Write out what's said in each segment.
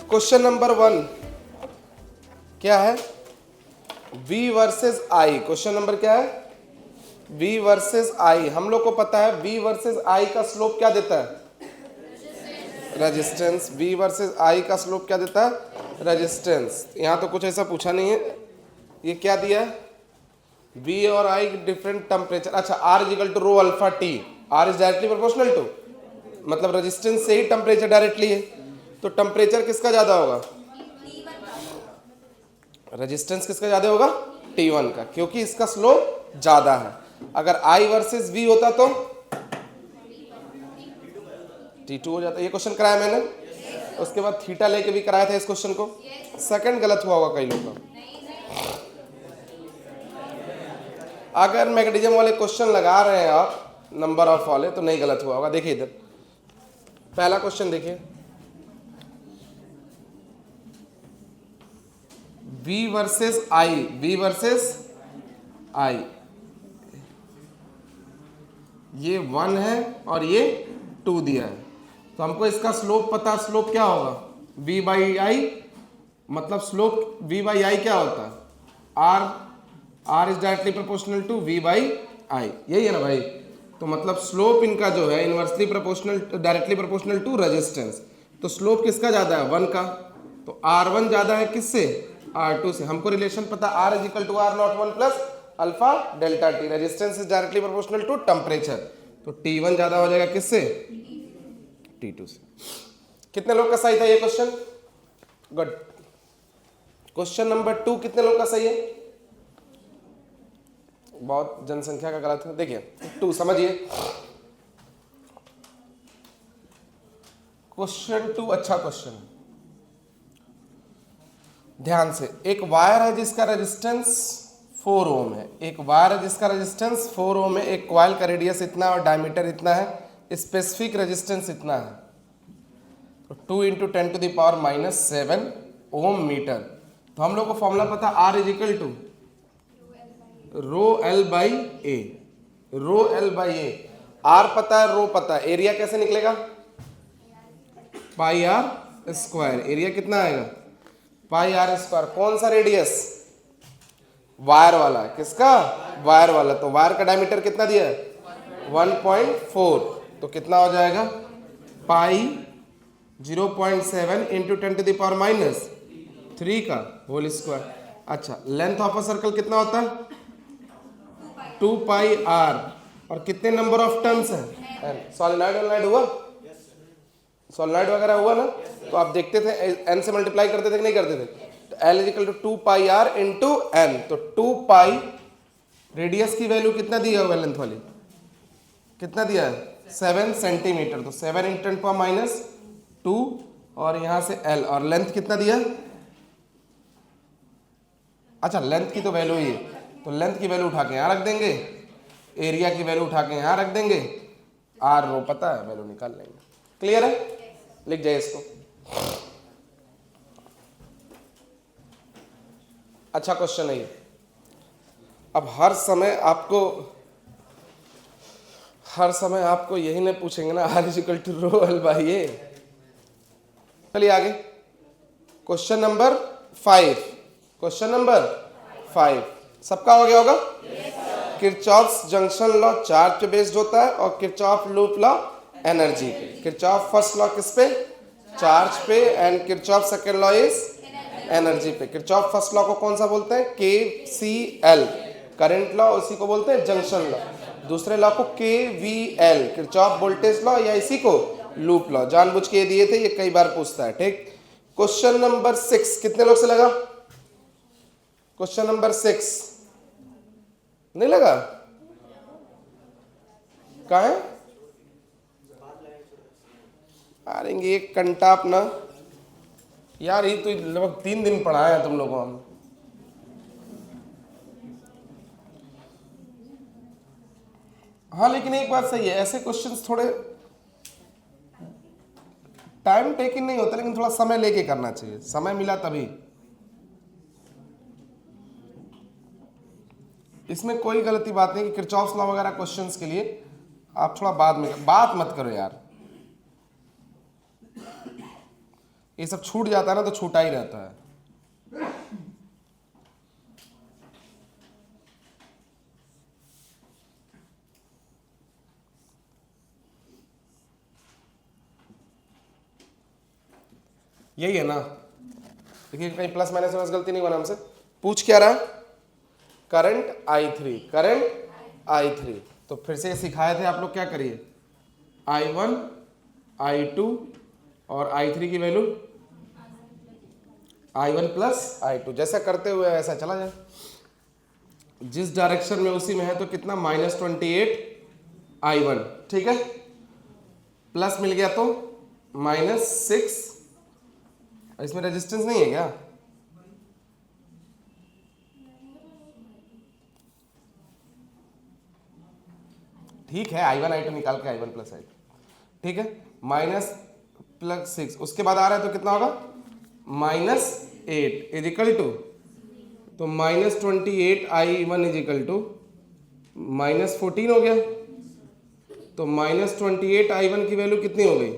Question number 1 क्या है? V versus I। Question number क्या है? V versus I। हम लोग को पता है V वर्सेस I का स्लोप क्या देता है? रेजिस्टेंस। V वर्सेस I का स्लोप क्या देता है? रेजिस्टेंस। यहाँ तो कुछ ऐसा पूछा नहीं है। ये क्या दिया है? V और I डिफरेंट टेम्परेचर। अच्छा, R equal to rho alpha T. R is directly proportional to, मतलब रेजिस्टेंस से ही टेम्परेचर डायरेक्टली है, तो टेम्परेचर किसका ज्यादा होगा? रेजिस्टेंस किसका ज्यादा होगा? T1 का, क्योंकि इसका स्लोप ज्यादा है। अगर I वर्सेस V होता तो T2 हो जाता। ये क्वेश्चन कराया मैंने, उसके बाद थीटा लेके भी कराया था इस क्वेश्चन को। सेकंड गलत हुआ होगा कई लोगों का। अगर मैग्नेटिज्म वाले क्वेश्चन लगा रहे हैं आप नंबर ऑफ वाले, तो नहीं गलत हुआ होगा। देखिए इधर पहला क्वेश्चन देखिए, V versus I। V versus I, ये 1 है और ये 2 दिया है, तो हमको इसका स्लोप पता। स्लोप क्या होगा? V बाई आई, मतलब स्लोप V बाई आई क्या होता है? R is directly proportional to V by I, यही है ना भाई? तो मतलब स्लोप इनका जो है inversely proportional, directly proportional to resistance. तो स्लोप किसका ज्यादा है? 1 का। तो R1 ज्यादा है किससे? R2 से। हमको रिलेशन पता, R is equal to R not 1 plus alpha delta T. Resistance is directly proportional to temperature, तो T1 ज्यादा हो जाएगा किससे? T2 से। कितने लोग का सही था ये क्वेश्चन? गुड। क्वेश्चन नंबर 2 कितने लोग का सही है? बहुत जनसंख्या का गलत है। देखिए 2 समझिए। क्वेश्चन 2 अच्छा क्वेश्चन है, ध्यान से। एक वायर है जिसका रेजिस्टेंस 4 ओम है। एक वायर है जिसका रेजिस्टेंस 4 ओम है। एक कॉइल का रेडियस इतना और डायमीटर इतना है, स्पेसिफिक रेजिस्टेंस इतना है, तो 2 into 10 to the power -7 ohm meter. तो हम लोग को फॉर्मूला पता, R is equal to rho L by A. Rho L by A, R पता है, रो पता है, एरिया कैसे निकलेगा? पाई आर स्क्वायर। एरिया कितना आएगा? पाई आर स्क्वायर। कौन सा रेडियस? वायर वाला। किसका? वायर वाला। तो वायर का डायमीटर कितना दिया है? 1.4। तो कितना हो जाएगा? पाई 0.7 इंटू 10 टू द पावर -3 का होल स्क्वायर। अच्छा, लेंथ ऑफ अ सर्कल कितना होता है? 2 पाई आर। और कितने नंबर ऑफ टर्न्स है? सॉलिनॉइड हुआ? सॉलिनॉइड वगैरह हुआ ना, तो आप देखते थे एन से मल्टीप्लाई करते थे कि नहीं करते थे? तो L equal to 2 pi R into N. तो 2 पाई, रेडियस की वैल्यू कितना दिया हुआ? लेंथ वाली कितना दिया है? 7 सेंटीमीटर। तो 7 इंटू 10 -2, और यहाँ से एल, और लेंथ कितना दिया? अच्छा, लेंथ की तो वैल्यू ही है, तो लेंथ की वैल्यू उठा के यहाँ रख देंगे, एरिया की वैल्यू उठा के यहाँ रख देंगे, आर रो पता है, वैल्यू निकाल लेंगे। क्लियर है? लिख जाए इसको। अच्छा क्वेश्चन है ये। अब हर समय आपको यही नहीं पूछेंगे ना, R is equal to rho L by A. चलिए आगे, क्वेश्चन नंबर 5। क्वेश्चन नंबर 5 सबका हो गया होगा? किरचॉफ्स जंक्शन लॉ चार्ज पे बेस्ड होता है और किरचॉफ लूप लॉ एनर्जी पे। किरचॉफ फर्स्ट लॉ किस पे? चार्ज पे, and Kirchhoff second law is energy पे। किरचॉफ फर्स्ट लॉ को कौन सा बोलते हैं? KCL करंट लॉ, उसी को बोलते हैं जंक्शन लॉ। दूसरे लॉ को KVL किरचॉफ वोल्टेज लॉ, या इसी को लूप लॉ। जानबूझ के दिए थे, ये कई बार पूछता है। ठीक। क्वेश्चन नंबर 6 कितने लोग से लगा? क्वेश्चन नंबर 6 नहीं लगा? कहाँ है? अरे एक घंटा अपना यार, ये तो लगभग 3 दिन पढ़ाए हैं तुम लोगों को हम। हाँ, लेकिन एक बात सही है, ऐसे क्वेश्चंस थोड़े टाइम टेकिंग नहीं होता, लेकिन थोड़ा समय लेके करना चाहिए। समय मिला तभी। इसमें कोई गलती बात नहीं कि किरचॉफ्स लॉ वगैरह क्वेश्चंस के लिए आप थोड़ा बाद में बात मत करो यार। ये सब छूट जाता है ना तो छूटा ही रहता है। यही है ना, देखिए कहीं प्लस माइनस में गलती नहीं बना हमसे। पूछ क्या रहा? Current I3, current I3। तो फिर से सिखाए थे आप लोग, क्या करिए, I1 I2 और I3 की वैल्यू I1 प्लस I2, जैसा करते हुए ऐसा चला जाए, जिस डायरेक्शन में उसी में है। तो कितना, -28 I1, ठीक है, प्लस मिल गया तो -6, इसमें रेजिस्टेंस नहीं है क्या? ठीक है, I1 I2 निकाल के I1 प्लस I2, ठीक है, -+6, उसके बाद आ रहा है तो कितना होगा, -8 इजिकल टू, तो -28 I1 इजिकल टू -14 हो गया। तो -28 I1 की वैल्यू कितनी हो गई,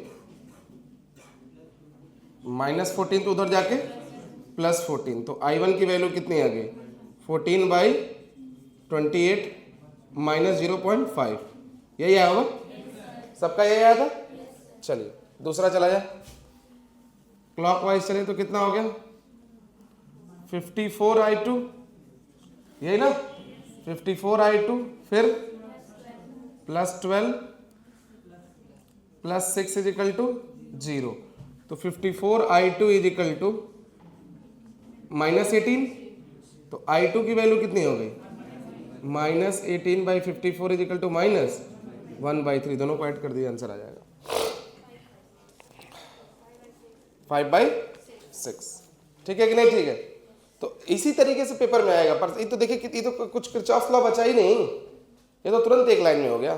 -14, तो उधर जाके +14, तो I1 की वैल्यू कितनी आ गई, 14/28 -0.5, यही आया होगा सबका, यही आया था। चलिए दूसरा चला जाए, क्लॉकवाइज चले तो कितना हो गया, 54 I2, यही ना, 54 I2, फिर +12 +6 इजिकल टू 0, तो 54 I2 इजिकल टू -18, तो I2 की वैल्यू कितनी हो गई, -18/54 इजिकल टू -1/3, दोनों को ऐड कर दिया, आंसर आ जाएगा 5/6, ठीक है कि नहीं, ठीक है। तो इसी तरीके से पेपर में आएगा, पर ये तो देखिए ये तो कुछ किरचॉफ लॉ बचा ही नहीं, ये तो तुरंत एक लाइन में हो गया,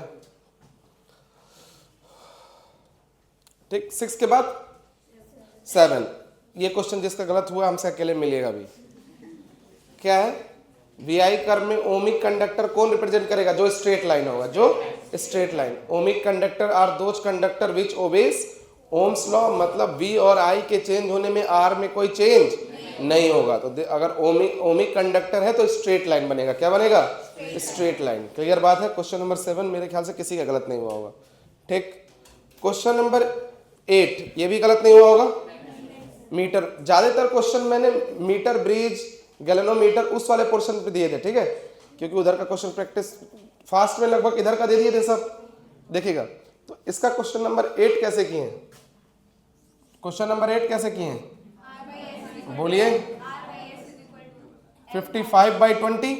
ठीक। 6 के बाद 7, ये क्वेश्चन जिसका गलत हुआ हमसे अकेले मिलेगा भी। क्या है, VI कर्व में ओमिक कंडक्टर कौन रिप्रेजेंट करेगा, जो स्ट्रेट लाइन होगा, जो straight line. Ohmic conductor are those conductor which obeys ohm's law, मतलब V और I के चेंज होने में R में कोई चेंज नहीं होगा। तो अगर ओमिक कंडक्टर है तो स्ट्रेट लाइन बनेगा, क्या बनेगा, स्ट्रेट लाइन। क्लियर बात है। क्वेश्चन नंबर 7 मेरे ख्याल से किसी का गलत नहीं हुआ होगा, ठीक। क्वेश्चन नंबर 8, ये भी गलत नहीं हुआ होगा। मीटर, ज्यादातर क्वेश्चन मैंने मीटर, ब्रिज, गैल्वेनोमीटर उस वाले पोर्शन पे दिए थे, ठीक है, क्योंकि उधर का क्वेश्चन प्रैक्टिस फास्ट में लगभग इधर का दे दिए थे सब, देखिएगा। तो इसका क्वेश्चन नंबर 8 कैसे किए हैं, क्वेश्चन नंबर 8 कैसे किए हैं, बोलिए। 55/20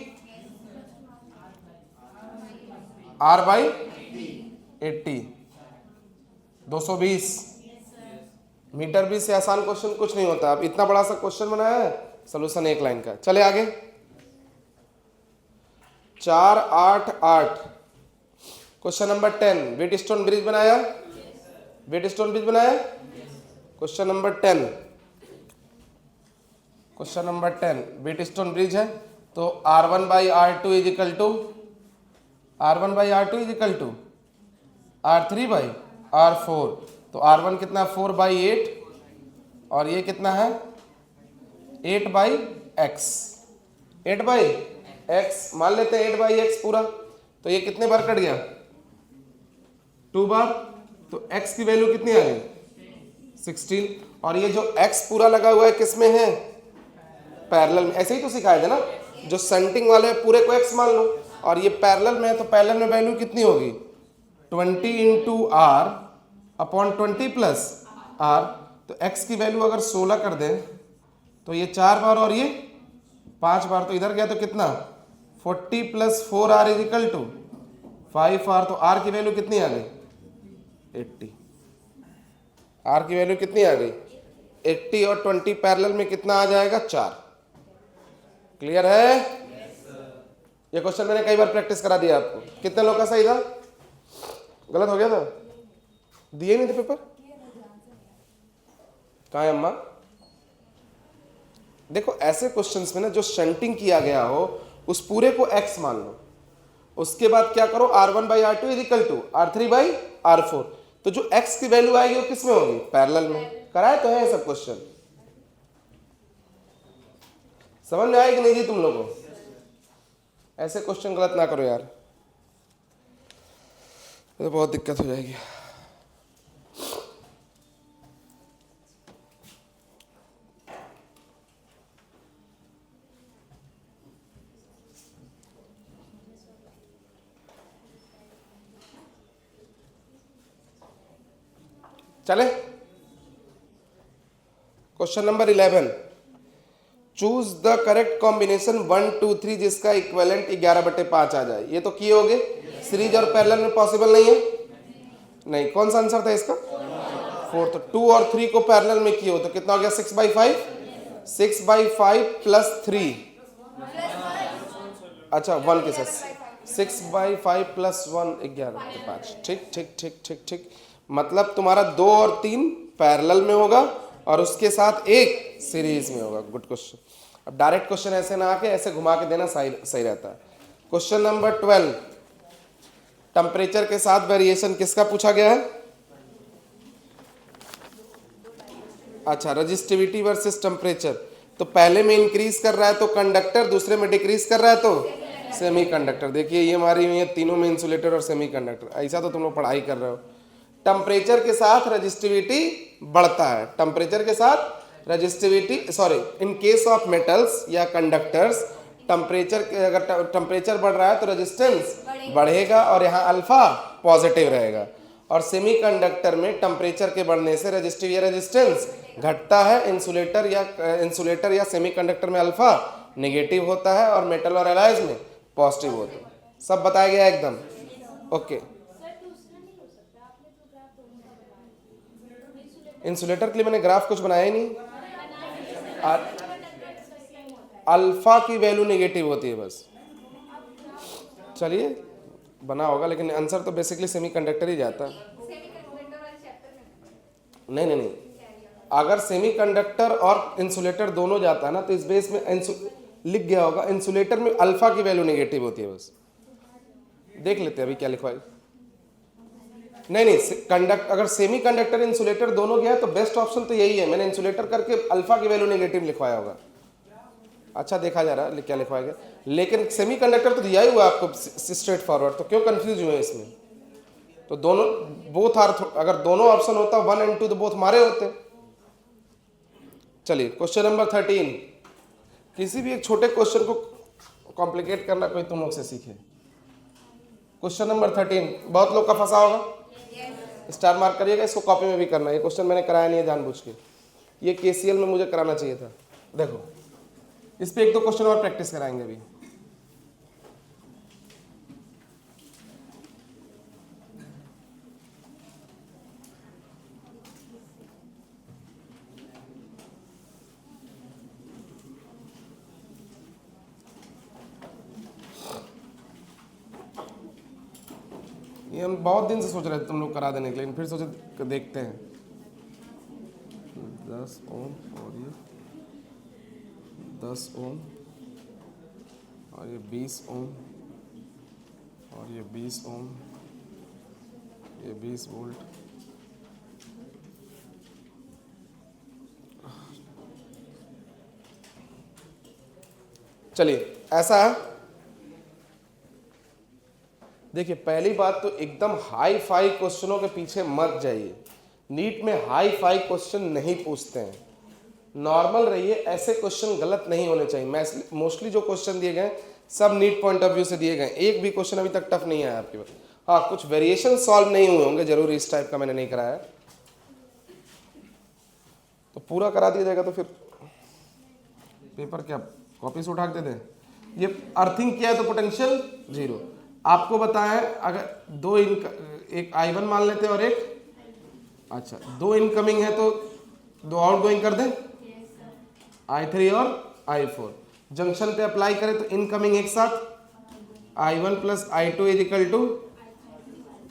R/80, 220 मीटर। भी से आसान क्वेश्चन कुछ नहीं होता। अब इतना बड़ा सा क्वेश्चन बनाया है, सोल्यूशन एक लाइन का। चले आगे, 4, 8, 8, क्वेश्चन नंबर 10, व्हीटस्टोन ब्रिज बनाया, व्हीटस्टोन ब्रिज बनाया। Question number 10, question number 10 Wheatstone bridge है, तो R1/R2 is equal to R1/R2 is equal to R3/R4, तो R1 कितना 4/8 और ये कितना है 8/x, 8/x मान लेते हैं, 8/x पूरा, तो ये कितने बार कट गया, 2 बार, तो x की वैल्यू कितनी आ गई 16। और ये जो x पूरा लगा हुआ है किस में है, पैरेलल में। ऐसे ही तो सिखाए थे ना, जो सेंटिंग वाले पूरे को x मान लो, और ये पैरेलल में है, तो पैरेलल में वैल्यू कितनी होगी 20 × R/20 + R, तो x की वैल्यू अगर 16 कर दें तो ये 4 बार और ये 5 बार, तो इधर गया तो कितना 40 + 4R इजिकल टू 5R, तो R की वैल्यू कितनी आ गई 80, R की वैल्यू कितनी आ गई 80, और 20 पैरेलल में कितना आ जाएगा 4। क्लियर है। ये क्वेश्चन मैंने कई बार प्रैक्टिस करा दिया आपको। कितने लोग का सही था, गलत हो गया था, दिए नहीं थे पेपर, कहाँ है अम्मा। देखो ऐसे क्वेश्चंस में ना जो शंटिंग किया गया हो उस पूरे को x मान लो, उसके बाद क्या करो R1/R2 इजिकल टू R3/R4, तो जो x की वैल्यू आएगी वो किस में होगी पैरेलल में। कराए तो है सब क्वेश्चन, समझ में आए कि नहीं जी तुम लोगों को? ऐसे क्वेश्चन गलत ना करो यार, तो बहुत दिक्कत हो जाएगी। चले question number 11, choose the correct combination 1 2 3 जिसका इक्विवेलेंट 11/5 आ जाए। ये तो किए होगे, सीरीज और पैरेलल में पॉसिबल नहीं है, नहीं। कौन सा आंसर था इसका? 4। तो 2 और 3 को पैरेलल में किए हो तो कितना हो गया? 6/5, 6/5 प्लस 3, अच्छा 1 के साथ 6/5 प्लस 1 11/5। ठीक ठीक ठीक ठीक ठीक, मतलब तुम्हारा 2 और 3 पैरेलल में होगा और उसके साथ एक सीरीज में होगा। Good question. अब डायरेक्ट क्वेश्चन ऐसे ना आके ऐसे घुमा के देना सही रहता है। क्वेश्चन नंबर 12, टेम्परेचर के साथ वेरिएशन किसका पूछा गया है? अच्छा, रजिस्टिविटी वर्सेस टेम्परेचर। तो पहले में इंक्रीज कर रहा है तो कंडक्टर, दूसरे में डिक्रीज कर रहा है तो सेमीकंडक्टर। देखिए ये हमारी हुई है तीनों में, इंसुलेटर और सेमीकंडक्टर। ऐसा तो तुम लोग पढ़ाई कर रहे हो। टेम्परेचर के साथ रजिस्टिविटी बढ़ता है, टेम्परेचर के साथ resistivity, sorry in case of metals या कंडक्टर्स, टेम्परेचर अगर टेम्परेचर बढ़ रहा है तो रेजिस्टेंस बढ़ेगा और यहाँ अल्फा पॉजिटिव रहेगा। और सेमीकंडक्टर में टेम्परेचर के बढ़ने से रजिस्टिव या रेजिस्टेंस घटता है। इंसुलेटर या सेमीकंडक्टर में अल्फा नेगेटिव होता है और मेटल और एलॉयज में पॉजिटिव होता है। सब बताया गया एकदम ओके। इंसुलेटर के लिए मैंने ग्राफ कुछ बनाया ही नहीं, अल्फा की वैल्यू नेगेटिव होती है बस। चलिए बना होगा, लेकिन आंसर तो बेसिकली सेमीकंडक्टर ही जाता है। नहीं नहीं नहीं, अगर सेमीकंडक्टर और इंसुलेटर दोनों जाता है ना तो इस बेस में लिख गया होगा इंसुलेटर में अल्फा की वैल्यू नेगेटिव होती है बस। देख लेते हैं अभी क्या लिखवाए। नहीं नहीं, अगर सेमीकंडक्टर इंसुलेटर दोनों गया तो बेस्ट ऑप्शन तो यही है। मैंने इंसुलेटर करके अल्फा की वैल्यू नेगेटिव लिखवाया होगा। अच्छा देखा जा रहा है क्या लिखवाया गया, लेकिन सेमीकंडक्टर तो दिया ही हुआ आपको स्ट्रेट फॉरवर्ड, तो क्यों कंफ्यूज हुए इसमें? तो दोनों बोथ आर, अगर दोनों ऑप्शन होता 1 और 2 तो बोथ हमारे होते। चलिए क्वेश्चन नंबर 13, किसी भी एक छोटे क्वेश्चन को कॉम्प्लिकेट करना कोई तुम लोग से सीखे। क्वेश्चन नंबर 13 बहुत लोग का फंसा होगा, स्टार मार्क करिएगा, इसको कॉपी में भी करना है। ये क्वेश्चन मैंने कराया नहीं है जानबूझ के, ये केसीएल में मुझे कराना चाहिए था। देखो इस पे 1-2 क्वेश्चन और प्रैक्टिस कराएंगे अभी। ये हम बहुत दिन से सोच रहे थे तुम लोग करा देने के लिए, फिर सोचे देखते हैं। 10 ओम और ये 10 ओम और ये 20 ओम और ये 20 ओम, ये 20 वोल्ट। चलिए ऐसा है, देखिए पहली बात तो एकदम हाई फाई क्वेश्चनों के पीछे मत जाइए। नीट में हाई फाई क्वेश्चन नहीं पूछते हैं, नॉर्मल रहिए। ऐसे क्वेश्चन गलत नहीं होने चाहिए। मोस्टली जो क्वेश्चन दिए गए सब नीट पॉइंट ऑफ व्यू से दिए गए, एक भी क्वेश्चन अभी तक टफ नहीं आया आपके पास। हाँ कुछ वेरिएशन सॉल्व नहीं हुए होंगे जरूर, इस टाइप का मैंने नहीं कराया, तो पूरा करा दिया जाएगा। तो फिर पेपर क्या कॉपी से उठा के दे दें? ये अर्थिंग किया है तो पोटेंशियल 0 आपको बताया। अगर दो एक I1 मान लेते हैं और एक, अच्छा 2 इनकमिंग है तो 2 आउटगोइंग कर दें, I3 और I4। जंक्शन पे अप्लाई करें तो इनकमिंग एक साथ I1 plus I2 is equal to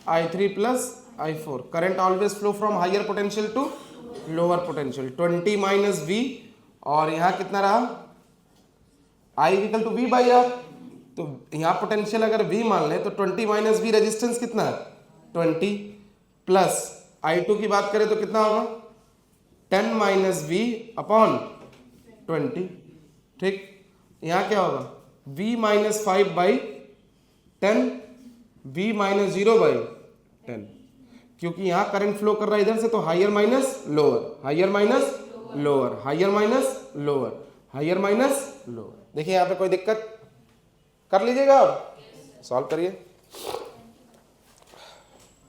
I3 plus I4। Current always flow from higher potential to lower potential, 20 minus V, और यहाँ कितना रहा I equal to V by R। तो यहाँ पोटेंशियल अगर V मान ले तो 20 माइनस V रेजिस्टेंस कितना है 20, प्लस I2 की बात करें तो कितना होगा 10 माइनस वी अपॉन 20, ठीक। यहाँ क्या होगा v minus 5 by 10, v minus 0 by 10, क्योंकि यहाँ करंट फ्लो कर रहा है इधर से, तो higher minus lower, higher minus lower, higher minus lower, higher minus lower. देखिए यहाँ पे कोई दिक्कत, कर लीजिएगा आप, सॉल्व करिए।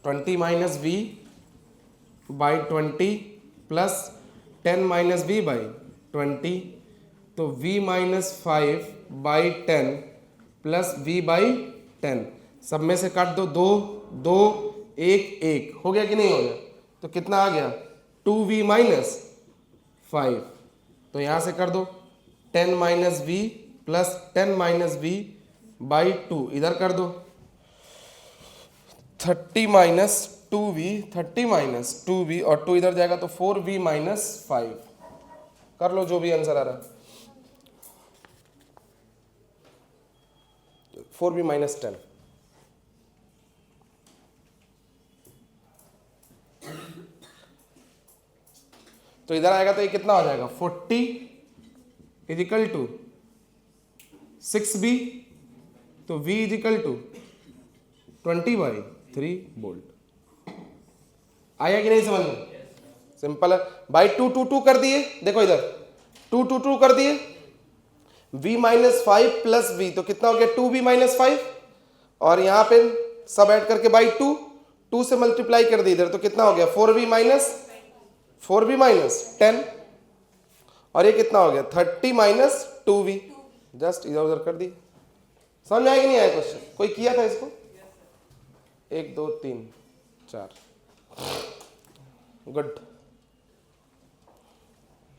20 minus V by 20 plus 10 minus V by 20, तो v minus 5 by 10 plus v by 10, सब में से काट दो, 2 2 1 1, हो गया कि नहीं हो गया? तो कितना आ गया 2v माइनस 5, तो यहाँ से कर दो 10 minus V plus 10 minus V by 2, इधर कर दो 30 माइनस 2v, 30 माइनस 2v और 2 इधर जाएगा तो 4v माइनस 5, कर लो जो भी आंसर आ रहा है। 4v माइनस 10, तो इधर आएगा तो ये कितना हो जाएगा 40 इजिकल टू 6b, तो v इजिकल टू 20/3 वोल्ट। आया कि नहीं समझ में? सिंपल है भाई। 2 2 2 कर दिए, देखो इधर 2 2 2 कर दिए, v माइनस 5 प्लस v, तो कितना हो गया 2v माइनस 5, और यहाँ पे सब ऐड करके बाई 2, 2 से मल्टीप्लाई कर दिए इधर, तो कितना हो गया 4v माइनस 10, और ये कितना हो गया 30 माइनस 2v, जस्ट इधर उधर कर दी। समझ में आया कि नहीं आया क्वेश्चन? कोई किया था इसको? 1 2 3 4, गुड।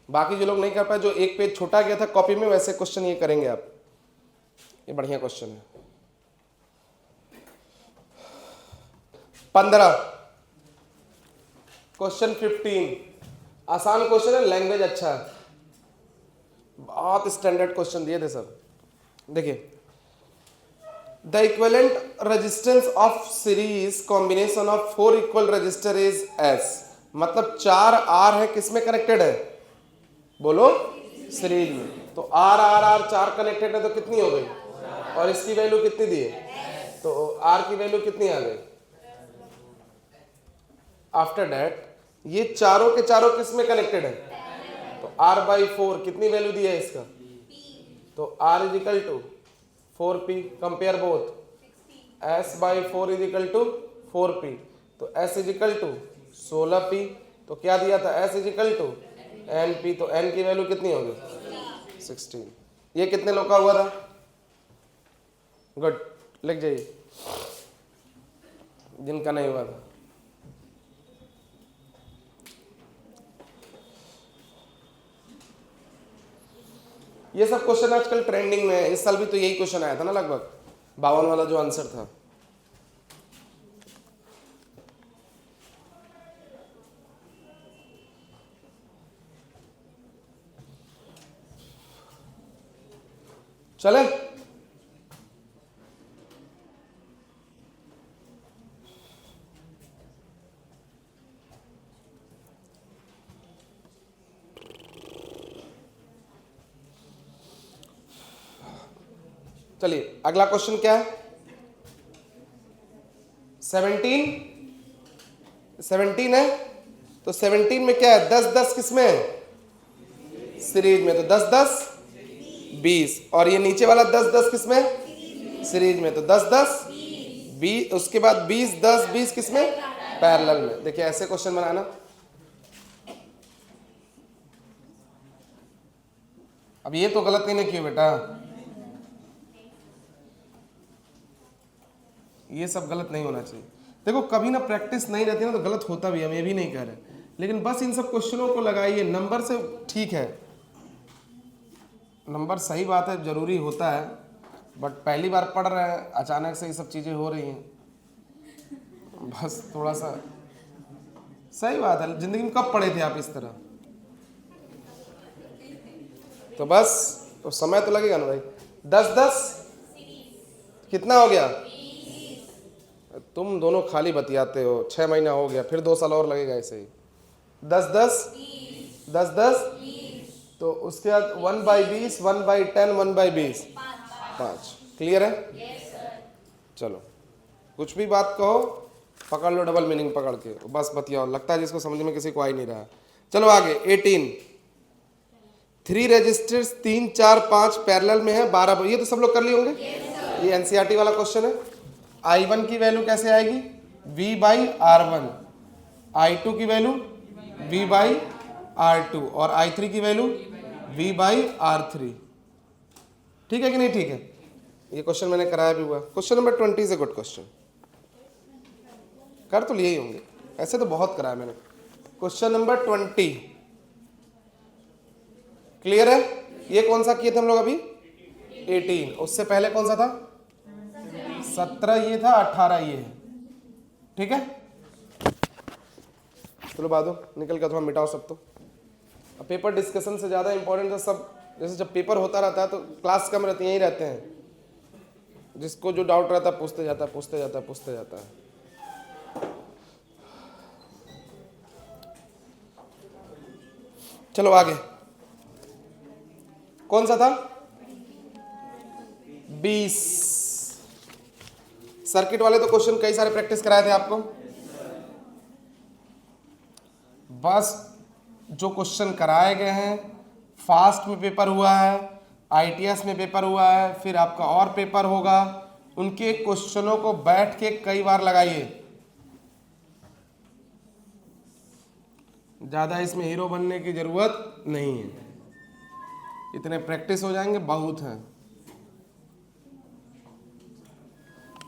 बाकी जो लोग नहीं कर पाए, जो एक पेज छोटा गया था कॉपी में, वैसे क्वेश्चन ये करेंगे आप, ये बढ़िया क्वेश्चन है। 15, क्वेश्चन 15, आसान क्वेश्चन है, लैंग्वेज अच्छा है, बहुत स्टैंडर्ड क्वेश्चन दिए थे सब। देखिए, the equivalent resistance of series combination of 4 equal register is S, मतलब 4 आर है, किसमें कनेक्टेड है बोलो? सीरीज में। तो आर आर आर 4 कनेक्टेड है, तो कितनी हो गई? और इसकी वैल्यू कितनी दी है? तो आर की वैल्यू कितनी आ गई? आफ्टर दैट ये चारों के चारों किसमें कनेक्टेड है? तो r/4 कितनी वैल्यू दी है इसका? तो r is equal to 4p, compare both, s/4 is equal to 4p, तो s is equal to 16p, तो क्या दिया था s is equal to np, तो n की वैल्यू कितनी होगी 16। ये कितने लोग का हुआ था? गुड, लिख जाइए जिनका नहीं हुआ था। ये सब क्वेश्चन आजकल ट्रेंडिंग में है, इस साल भी तो यही क्वेश्चन आया था ना, लगभग 52 वाला जो आंसर था। चले, चलिए अगला क्वेश्चन क्या है? 17 है, तो 17 में क्या है? 10 10 किसमें है? सीरीज में, तो 10 10 20, और ये नीचे वाला 10 10 किसमें? सीरीज में, तो 10 10 20, उसके बाद 20 10 20 किसमें? पैरेलल में। देखिए ऐसे क्वेश्चन बनाना। अब ये तो गलत नहीं ना किया बेटा, ये सब गलत नहीं होना चाहिए। देखो कभी ना प्रैक्टिस नहीं रहती ना तो गलत होता भी, हम ये भी नहीं कह रहे, लेकिन बस इन सब क्वेश्चनों को लगाइए नंबर से, ठीक है नंबर सही बात है, जरूरी होता है, बट पहली बार पढ़ रहे हैं, अचानक से ये सब चीज़ें हो रही हैं, बस थोड़ा सा सही बात है। जिंदगी में कब पढ़े थे आप इस तरह? तो बस तो समय तो लगेगा ना भाई। 10 10 कितना हो गया? तुम दोनों खाली बतियाते हो, 6 महीना हो गया, फिर 2 साल और लगेगा ऐसे ही। 10 10 10 10, तो उसके बाद 1/20, 1/10, 1/20, 5। क्लियर है? चलो कुछ भी बात कहो पकड़ लो, डबल मीनिंग पकड़ के बस बतियाओ, लगता है जिसको समझ में किसी को आ ही नहीं रहा। चलो आगे 18, 3 रजिस्टर्स 3 4 5 पैरेलल में है 12, ये तो सब लोग कर लिए होंगे। ये एनसीईआरटी वाला क्वेश्चन है। I1 की वैल्यू कैसे आएगी? V/R1, I2 की वैल्यू V/R2 और I3 की वैल्यू V/R3। ठीक है कि नहीं? ठीक है, ये क्वेश्चन मैंने कराया भी हुआ। Question number 20 is a good question, कर तो लिए ही होंगे, ऐसे तो बहुत कराया मैंने। क्वेश्चन नंबर 20 क्लियर है? ये कौन सा किए थे हम लोग अभी? 18। उससे पहले कौन सा था? 17 ये था, 18 ये है। ठीक है, चलो बाद निकल कर थोड़ा मिटाओ सब। तो अब पेपर डिस्कशन से ज़्यादा इंपॉर्टेंट है सब, जैसे जब पेपर होता रहता है तो क्लास कम रहती है, यहीं रहते हैं, जिसको जो डाउट रहता है पूछते जाता है, पूछते जाता है, पूछते जाता है। चलो आगे, कौन सा था? 20। सर्किट वाले तो क्वेश्चन कई सारे प्रैक्टिस कराए थे आपको, बस जो क्वेश्चन कराए गए हैं, फास्ट में पेपर हुआ है, आईटीएस में पेपर हुआ है, फिर आपका और पेपर होगा, उनके क्वेश्चनों को बैठ के कई बार लगाइए। ज़्यादा इसमें हीरो बनने की ज़रूरत नहीं है, इतने प्रैक्टिस हो जाएंगे बहुत हैं।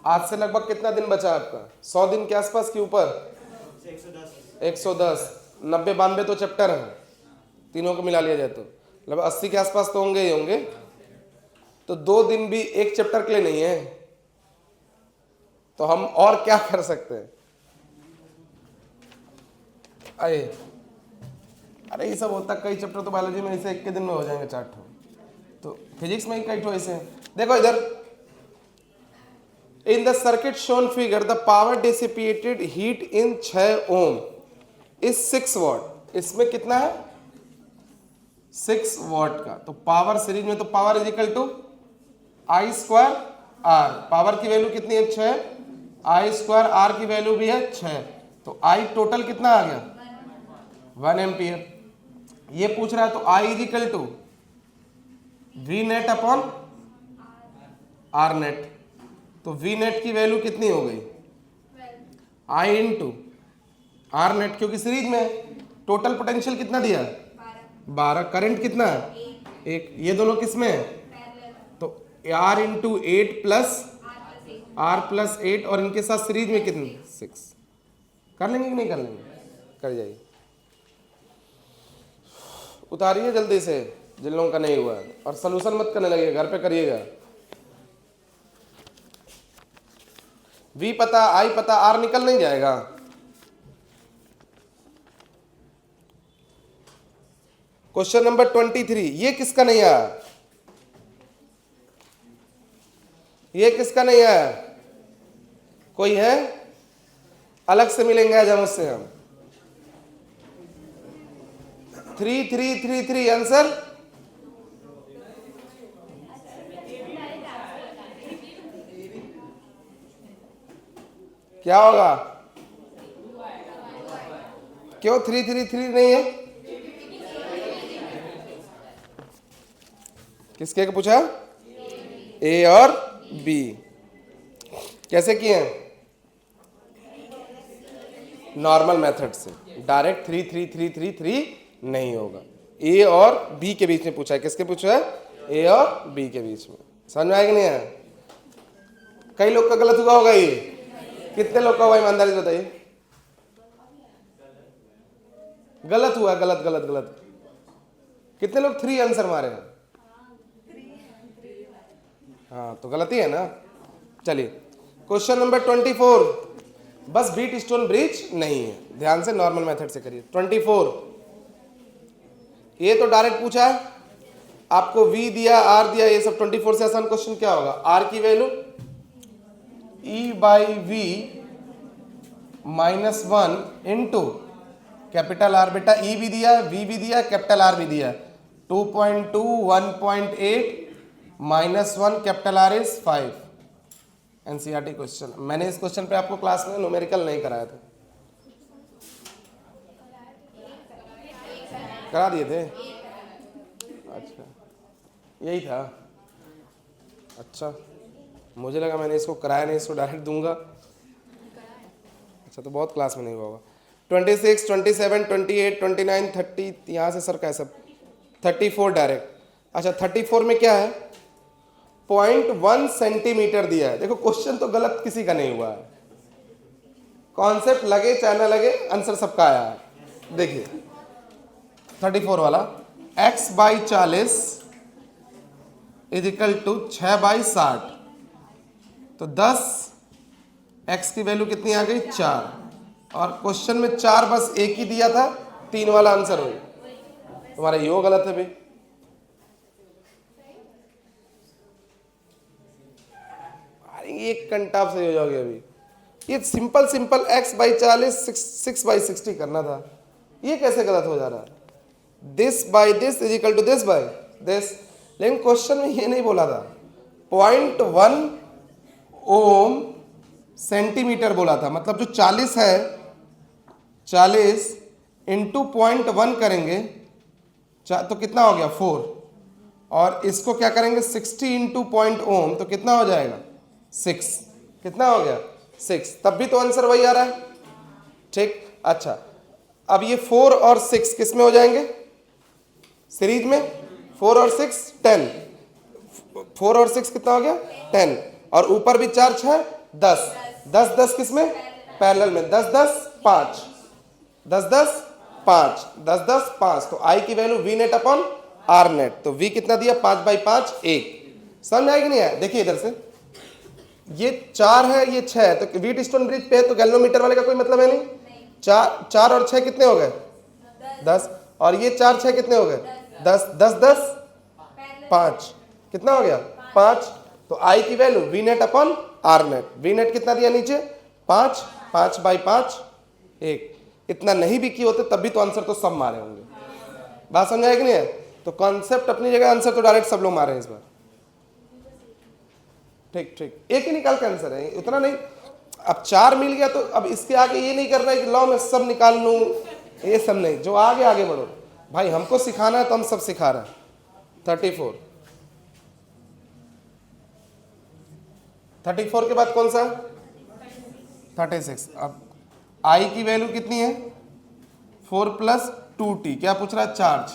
आज से लगभग कितना दिन बचा है आपका? 100 दिन के आसपास के ऊपर? 110, 90 92 तो चैप्टर हैं, तीनों को मिला लिया जाए तो लगभग 80 के आसपास तो होंगे ही होंगे। तो 2 दिन भी एक चैप्टर के लिए नहीं है, तो हम और क्या कर सकते हैं? अरे ये सब होता, कई चैप्टर तो बायोलॉजी में ऐसे एक के दिन में हो जाएंगे 4 ठो, तो फिजिक्स में ही कई ठो ऐसे हैं। देखो इधर, in the circuit shown figure the power dissipated heat in 6 ohm is 6 watt. इसमें कितना है? 6 वॉट का। तो पावर सीरीज में तो power is equal to I square R, power की वैल्यू कितनी है? 6, I स्क्वायर R की वैल्यू भी है 6, तो I टोटल कितना आ गया? 1 एम्पियर। ये पूछ रहा है तो I is equal to V net upon R net, तो V नेट की वैल्यू कितनी हो गई? I इंटू R नेट, क्योंकि सीरीज में टोटल पोटेंशियल कितना दिया? 12। करंट कितना है? 1। ये दोनों किस में है? तो R into 8 plus R plus 8, और इनके साथ सीरीज में कितनी? 6। कर लेंगे कि नहीं कर लेंगे? कर जाइए, उतारिए जल्दी से जिन लोगों का नहीं हुआ है, और सलूशन मत करने लगिए, घर पे करिएगा। V पता, I पता, R निकल नहीं जाएगा। क्वेश्चन नंबर 23, ये किसका नहीं आया? ये किसका नहीं आया? कोई है? अलग से मिलेंगे आज हम उससे। हम 3 3 3 3 आंसर क्या होगा? क्यों 3 3 3 नहीं है? किसके का पूछा? ए और बी। कैसे किए हैं? नॉर्मल मेथड से, डायरेक्ट 3 3 3 3 3 नहीं होगा। ए और बी के बीच में पूछा है। किसके पूछा है? ए और बी के बीच में। समझ में आएगा नहीं आया? कई लोग का गलत हुआ होगा। ये कितने लोग का हुआ? ईमानदारी से बताइए। गलत हुआ, गलत गलत गलत। कितने लोग 3 आंसर मारे हैं? हाँ, तो गलती है ना। चलिए क्वेश्चन नंबर 24, बस बीट स्टोन ब्रिज नहीं है, ध्यान से नॉर्मल मेथड से करिए। 24, ये तो डायरेक्ट पूछा है आपको, V दिया, R दिया, ये सब 24 से आसान क्वेश्चन क्या होगा? R की value E/V -1 into capital R बेटा ई भी दिया, वी भी दिया, कैपिटल आर भी दिया। 2.2, 1.8 -1 capital R is 5। NCERT question. मैंने इस क्वेश्चन पे आपको क्लास में न्यूमेरिकल नहीं कराया था, करा दिए थे? अच्छा, यही था। अच्छा, मुझे लगा मैंने इसको कराया नहीं, इसको डायरेक्ट दूंगा। अच्छा, तो बहुत क्लास में नहीं हुआ होगा। 26, 27, 28, 29, 30, यहाँ से सर कैसे 34 डायरेक्ट। अच्छा, 34 में क्या है? 0.1 सेंटीमीटर दिया है। देखो क्वेश्चन तो गलत किसी का नहीं हुआ है, कॉन्सेप्ट लगे चाहे ना लगे आंसर सबका आया है। देखिए 34 वाला, x by 40 is equal to 6 by 60। तो 10 x की वैल्यू कितनी आ गई? 4। और क्वेश्चन में 4 बस एक ही दिया था, 3 वाला आंसर हो। तुम्हारा यो गलत है भाई। एक घंटा आप सही हो जाओगे अभी। ये सिंपल x बाई 40 6 बाई 60 करना था, ये कैसे गलत हो जा रहा है? This by this is equal to this by this. लेकिन क्वेश्चन में ये नहीं बोला था, 0.1 ओम सेंटीमीटर बोला था। मतलब जो 40 है, 40 इंटू 0.1 करेंगे तो कितना हो गया? 4। और इसको क्या करेंगे? 60 इंटू 0 ओम, तो कितना हो जाएगा? 6। कितना हो गया? 6। तब भी तो आंसर वही आ रहा है, ठीक। अच्छा, अब ये 4 और 6 किस में हो जाएंगे? सीरीज में। 4 और 6 10, 4 और 6 कितना हो गया? 10। और ऊपर भी 4 6 10, 10 10 किस में? पैरेलल में। 10 10 5, 10 10 5, 10 10 5। तो आई की value V net upon R net. तो वी कितना दिया? 5 बाई 5 1। समझ आएगी नहीं आया? देखिए इधर से, ये 4 है, ये 6 है, तो व्हीट स्टोन ब्रिज पे है, तो गैल्वेनोमीटर वाले का कोई मतलब है नहीं। 4 और 6 कितने हो गए? 10। और ये 4 6 कितने हो गए? 10 10 10 5। कितना हो गया? 5। तो आई की value V net upon R net. V net कितना दिया नीचे? 5, 5 बाई 5 1। इतना नहीं भी किए होते तब भी तो आंसर तो सब मारे होंगे। बात समझ आएगी नहीं है? तो कॉन्सेप्ट अपनी जगह, आंसर तो डायरेक्ट सब लोग मारे हैं इस बार। ठीक ठीक, एक ही निकाल के आंसर है, उतना नहीं। अब 4 मिल गया तो अब इसके आगे ये नहीं करना है कि लो मैं सब निकाल लूं, ये सब नहीं। जो आगे आगे बढ़ो भाई, हमको सिखाना है तो हम सब सिखा रहे हैं। 34, 34 के बाद कौन सा? 36। अब आई की वैल्यू कितनी है? 4 प्लस 2t। क्या पूछ रहा है? चार्ज।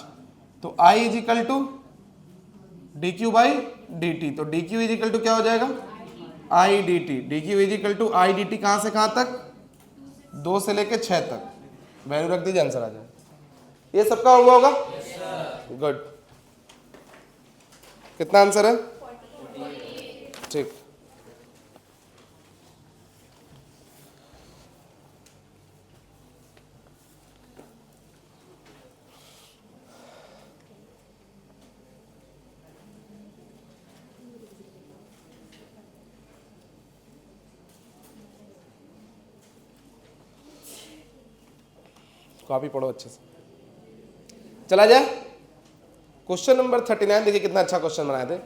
तो I is equal to D Q by D T. तो D Q is equal to क्या हो जाएगा? I D T. D Q is equal to I D T. कहाँ से कहाँ तक? 2 से लेके 6 तक। वैल्यू रख दीजिए, आंसर आ जाए। ये सबका हुआ होगा? गुड। कितना आंसर है? ठीक। कॉपी पढ़ो अच्छे से। चला जाए क्वेश्चन नंबर 39। देखिए कितना अच्छा क्वेश्चन बनाए थे।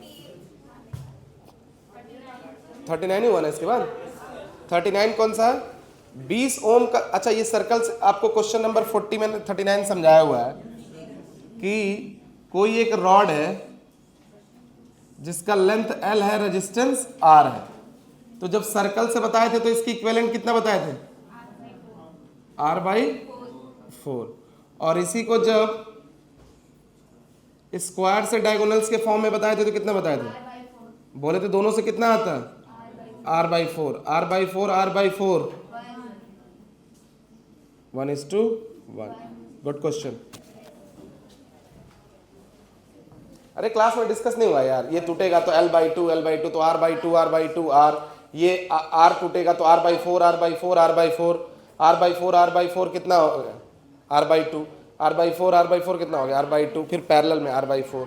39 ही हुआ ना इसके बाद? 39 कौन सा है? 20 ओम का। अच्छा, ये सर्कल से आपको क्वेश्चन नंबर 40 में 39 समझाया हुआ है कि कोई एक रॉड है जिसका लेंथ L है, रेजिस्टेंस R है। तो जब सर्कल से बताए थे तो इसकी इक्विवेलेंट कितना बताए थे? R/4। और इसी को जब स्क्वायर से डायगोनल्स के फॉर्म में बताए थे तो कितना बताए थे? बोले थे दोनों से कितना आता है? R/4। R/4 R/4 1:1। Good question. अरे क्लास में डिस्कस नहीं हुआ यार। ये टूटेगा तो L/2 L/2, तो R/2 R/2 R। ये R टूटेगा तो R/4 R/4 R/4 R/4 R/4 कितना हो गया? R/2 R/4 R/4 कितना हो गया? R/2। फिर पैरेलल में R/4।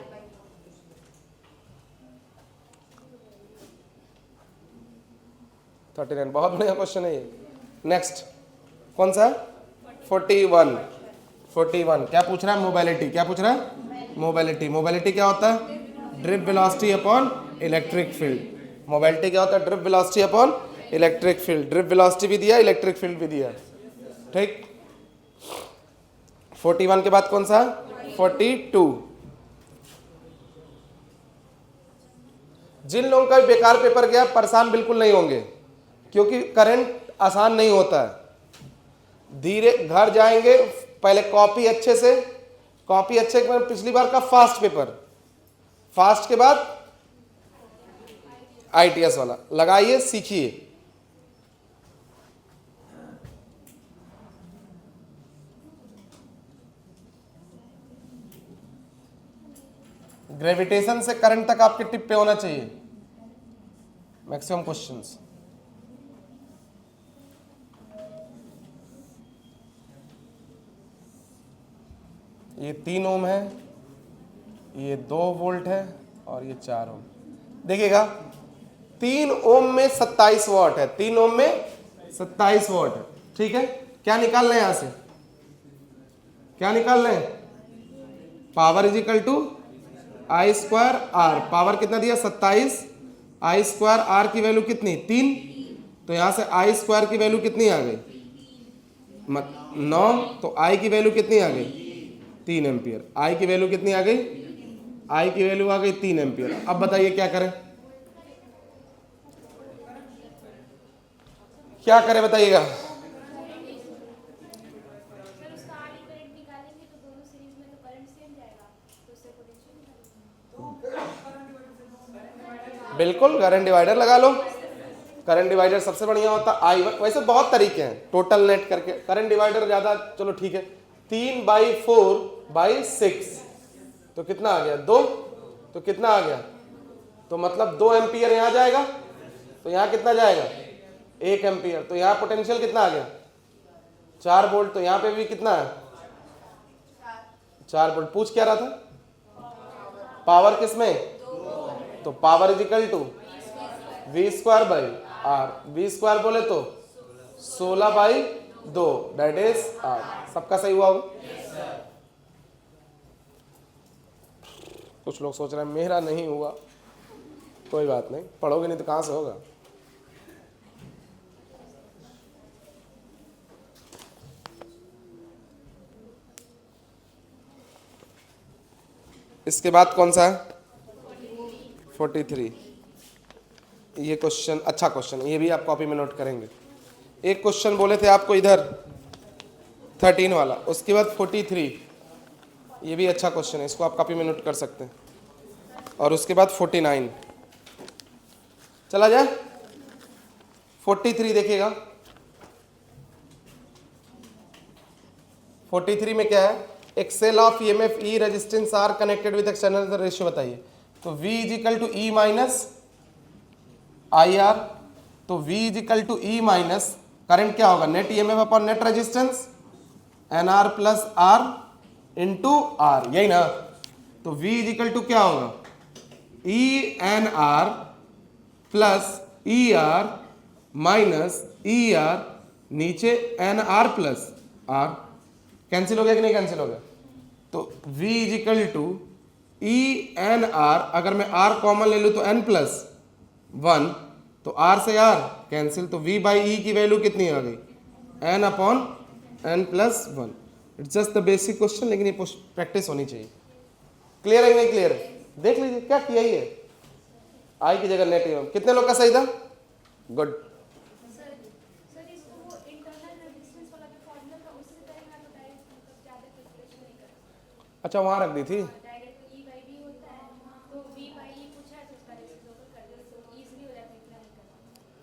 बहुत बढ़िया क्वेश्चन है ये। नेक्स्ट कौन सा? 41। 41। क्या पूछ रहा है? मोबिलिटी। क्या पूछ रहा है? मोबिलिटी। मोबिलिटी क्या होता है? Drip velocity upon electric field. Mobility क्या होता है? Drip velocity upon electric field. Drip velocity भी दिया, इलेक्ट्रिक फील्ड भी दिया, ठीक। 41 के बाद कौन सा? 42। जिन लोगों का बेकार पेपर गया परेशान बिल्कुल नहीं होंगे, क्योंकि करंट आसान नहीं होता है। धीरे घर जाएंगे, पहले कॉपी अच्छे से, कॉपी अच्छे के बाद पिछली बार का फास्ट पेपर, फास्ट के बाद आईटीएस वाला लगाइए, सीखिए। ग्रेविटेशन से करंट तक आपके टिप पे होना चाहिए मैक्सिमम क्वेश्चंस। ये 3 ओम है, ये 2 वोल्ट है और ये 4 ओम। देखिएगा 3 ओम में 27 वॉट है, 3 ओम में 27 वॉट है, ठीक है। क्या निकाल रहे हैं यहां से? क्या निकाल रहे हैं? Power is equal to I square R. Power कितना दिया? 27। आई स्क्वायर आर की वैल्यू कितनी? 3। तो यहां से आई स्क्वायर की वैल्यू कितनी आ गई? 9। तो आई की वैल्यू कितनी आ गई? 3 एम्पियर। आई की वैल्यू कितनी आ गई? आई की वैल्यू आ गई 3 एम्पियर। अब बताइए क्या करें? क्या करें बताइएगा? बिल्कुल, करंट डिवाइडर लगा लो। करंट डिवाइडर सबसे बढ़िया होता है। आई वैसे बहुत तरीके हैं, टोटल नेट करके करंट डिवाइडर ज्यादा, चलो ठीक है। 3/4/6 तो कितना आ गया? 2। तो कितना आ गया? तो मतलब 2 एम्पियर यहां जाएगा, तो यहां कितना जाएगा? 1 एम्पियर। तो यहां पोटेंशियल कितना आ गया? 4 वोल्ट। तो यहां पे भी कितना है? 4 वोल्ट। पूछ क्या रहा था? पावर किसमें? तो power is equal to V square by R. V square बोले तो 16/2 दैट इज आर। सबका सही हुआ होगा? कुछ लोग सोच रहे हैं मेरा नहीं हुआ, कोई बात नहीं, पढ़ोगे नहीं तो कहां से होगा। इसके बाद कौन सा है? 43। ये क्वेश्चन अच्छा क्वेश्चन, ये भी आप कॉपी में नोट करेंगे। एक क्वेश्चन बोले थे आपको इधर 13 वाला, उसके बाद 43, ये भी अच्छा क्वेश्चन है, इसको आप कॉपी में नोट कर सकते हैं। और उसके बाद 49 चला जाए। 43 देखिएगा। 43 में क्या है? एक cell of EMF E resistance R connected with external ratio बताइए। तो V is equal to E minus I R. तो V is equal to E minus current क्या होगा? Net EMF upon net resistance N R plus R into R, यही ना। तो V is equal to क्या होगा? E N R plus E R minus E R, नीचे N R plus R. Cancel हो गया कि नहीं कैंसिल हो गया? तो V is equal to E N R, अगर मैं आर कॉमन ले लूँ तो n प्लस 1, तो r से r कैंसिल, तो v बाई ई की वैल्यू कितनी आ गई? n upon n plus 1। It's just the basic question, लेकिन ये प्रैक्टिस होनी चाहिए। क्लियर है नहीं क्लियर है? देख लीजिए क्या किया ही है। आई की जगह नेट ईएमएफ। कितने लोग का सही था? गुड। अच्छा वहां रख दी थी।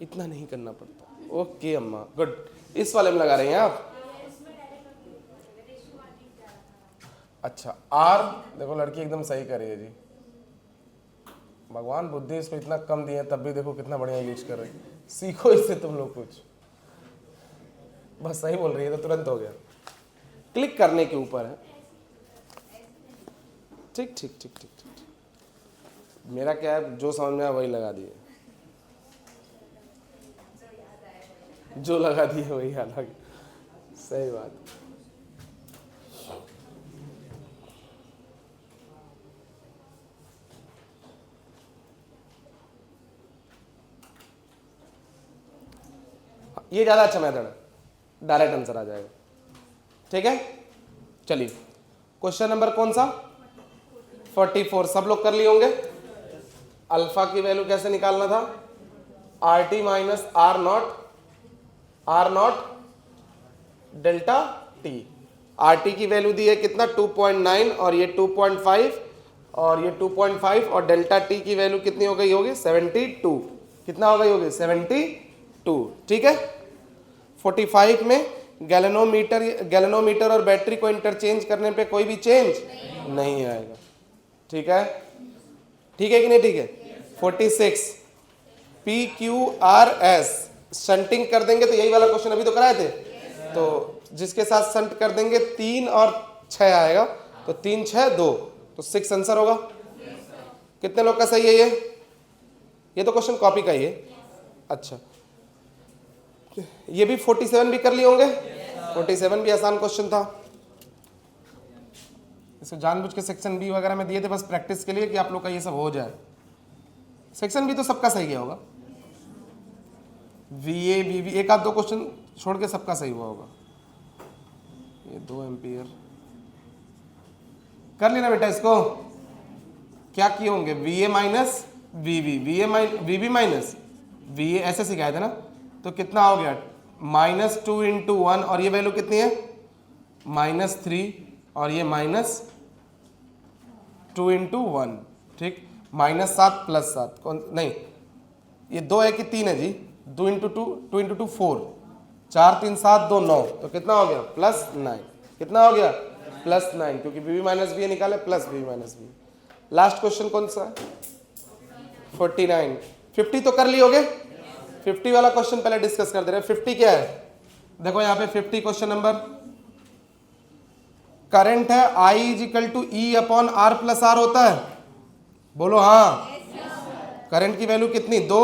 इतना नहीं करना पड़ता। ओके अम्मा, गुड। इस वाले में लगा रहे हैं आप? अच्छा आर देखो, लड़की एकदम सही कर रही है जी। भगवान बुद्धि इसको इतना कम दिए तब भी देखो कितना बढ़िया यूज कर रही है। सीखो इससे तुम लोग कुछ। बस सही बोल रही है तो तुरंत हो गया। क्लिक करने के ऊपर है। ठीक ठीक ठीक ठीक ठीक। मेरा क्या है, जो समझ में आया वही लगा दिए, जो लगा दिए वही हालांकि सही बात। ये ज़्यादा अच्छा मेथड है, डायरेक्ट आंसर आ जाएगा। ठीक है, चलिए क्वेश्चन नंबर कौन सा 44, सब लोग कर लिए होंगे। अल्फा की वैल्यू कैसे निकालना था, R T minus R not delta T. R T की वैल्यू दी है कितना 2.9 और ये 2.5 और ये 2.5 और डेल्टा टी की वैल्यू कितनी हो गई होगी 72। कितना हो गई होगी 72। ठीक है, 45 में गैलेनोमीटर और बैटरी को इंटरचेंज करने पे कोई भी चेंज नहीं आएगा। ठीक है, ठीक है कि नहीं, ठीक है। 46 P Q R S shunting कर देंगे तो यही वाला क्वेश्चन अभी तो कराए थे, तो जिसके साथ शंट कर देंगे 3 और 6 आएगा, तो 3 6 2, तो 6 आंसर होगा। कितने लोग का सही है ये तो क्वेश्चन कॉपी का ही है। अच्छा, ये भी 47 भी कर लिए होंगे। 47 भी आसान क्वेश्चन था, इसको जानबूझ के सेक्शन बी वगैरह में दिए थे बस प्रैक्टिस के लिए कि आप लोग का ये सब हो जाए। सेक्शन बी तो सबका सही गया होगा, वीए वीवी एक आध दो क्वेश्चन छोड़ के सबका सही हुआ होगा। ये 2 एम्पियर कर लेना बेटा, इसको क्या किए होंगे वीए माइनस वीवी, वीवी माइनस वीए ऐसे सिखाए थे ना, तो कितना हो गया -2 × 1 और ये वैल्यू कितनी है -3 और ये -2 × 1। ठीक, -7 + 7 कौन नहीं, ये 2 है कि 3 है जी, 2 × 2 4, 4 3 7 2 9, तो कितना हो गया +9। कितना हो गया +9, क्योंकि वीवी माइनस वी निकाले plus V V minus V. Last question कौन सा है 49। 50 तो कर लिए होगे, 50 वाला क्वेश्चन पहले डिस्कस कर दे रहे हैं। 50 क्या है, देखो यहाँ पे 50 क्वेश्चन नंबर, करंट है I = E/R + R होता है, बोलो हाँ। करंट की वैल्यू कितनी 2,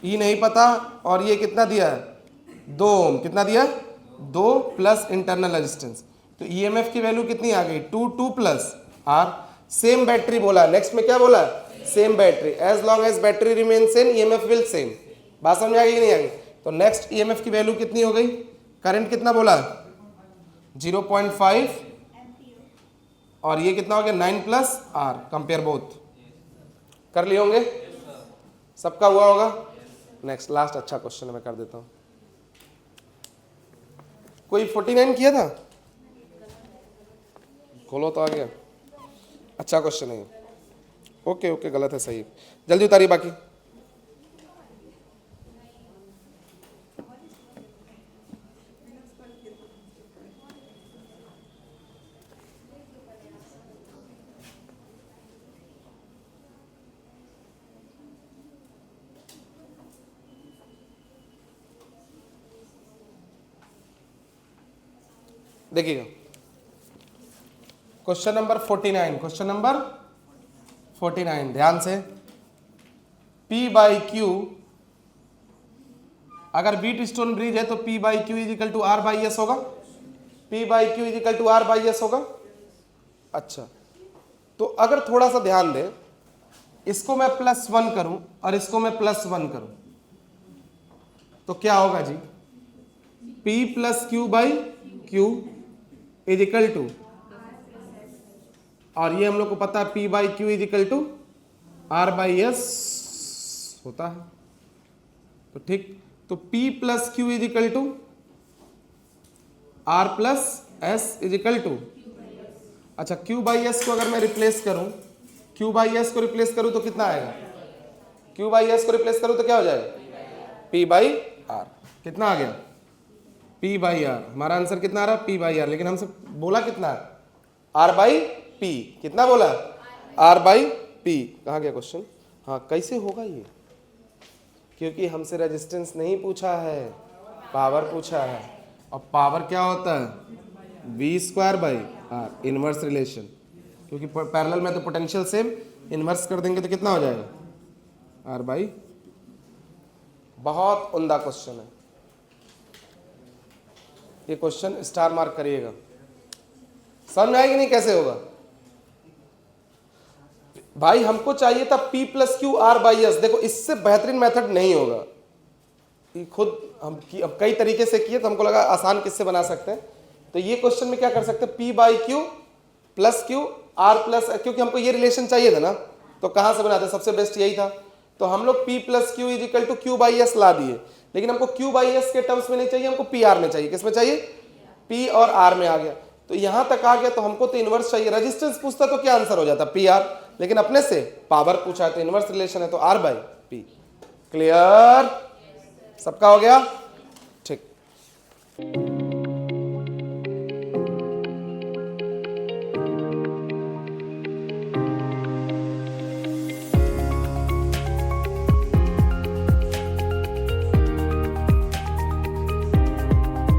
E नहीं पता, और ये कितना दिया है 2 ओम, कितना दिया 2 प्लस इंटरनल रेजिस्टेंस, तो EMF की वैल्यू कितनी आ गई 2 प्लस R। सेम बैटरी बोला, नेक्स्ट में क्या बोला same battery, as long as battery remain same EMF will same. बात समझ आ गई कि नहीं आ गई, तो नेक्स्ट EMF की वैल्यू कितनी हो गई, करंट कितना बोला 0.5 और ये कितना हो गया 9 + R, कंपेयर बोथ। कर लिए होंगे, सबका हुआ होगा। नेक्स्ट लास्ट अच्छा क्वेश्चन मैं कर देता हूं। कोई 49 किया था, खोलो तो आ गया, अच्छा क्वेश्चन है। ओके ओके, गलत है सही, जल्दी उतारिए बाकी। देखिएगा क्वेश्चन नंबर 49, क्वेश्चन नंबर 49 ध्यान से। P/Q, अगर बीट स्टोन ब्रिज है तो P/Q = R/S होगा, P/Q = R/S होगा। अच्छा, तो अगर थोड़ा सा ध्यान दें, इसको मैं +1 करूं और इसको मैं +1 करूं तो क्या होगा जी, P + Q/Q = और ये हम लोग को पता है P/Q = R/S होता है, तो ठीक, तो P + Q = R+S = अच्छा Q/S को अगर मैं रिप्लेस करूं, Q/S को रिप्लेस करूं तो कितना आएगा, Q/S को रिप्लेस करूं तो क्या हो जाएगा P/R। कितना आ गया P/R, हमारा आंसर कितना आ रहा है P/R, लेकिन हमसे बोला कितना है R/P, कितना बोला R/P। कहाँ गया क्वेश्चन, हाँ कैसे होगा ये, क्योंकि हमसे रेजिस्टेंस नहीं पूछा है, पावर पूछा है, और पावर क्या होता है V²/R, इनवर्स रिलेशन, क्योंकि पैरेलल में तो पोटेंशियल सेम, इनवर्स कर देंगे तो कितना हो जाएगा R/। बहुत उम्दा क्वेश्चन है ये क्वेश्चन, स्टार मार्क करिएगा। समझ में आएगी नहीं कैसे होगा भाई, हमको चाहिए था P + Q R/S। देखो इससे बेहतरीन मेथड नहीं होगा, खुद हम कई तरीके से किए तो हमको लगा आसान किससे बना सकते हैं। तो ये क्वेश्चन में क्या कर सकते हैं, P by Q plus Q R plus, क्योंकि हमको ये रिलेशन चाहिए था ना, तो कहाँ से बनाते, सबसे बेस्ट यही था। तो हम लोग P plus Q is equal to Q by S ला दिए, लेकिन हमको क्यू बाई एस के टर्म्स में नहीं चाहिए, हमको पी आर में चाहिए। किस में चाहिए, P और R में आ गया। तो यहां तक आ गया तो हमको तो इनवर्स चाहिए। रेजिस्टेंस पूछता तो क्या आंसर हो जाता, पी आर, लेकिन अपने से पावर पूछा है तो इनवर्स रिलेशन है तो R बाई पी। क्लियर, सबका हो गया।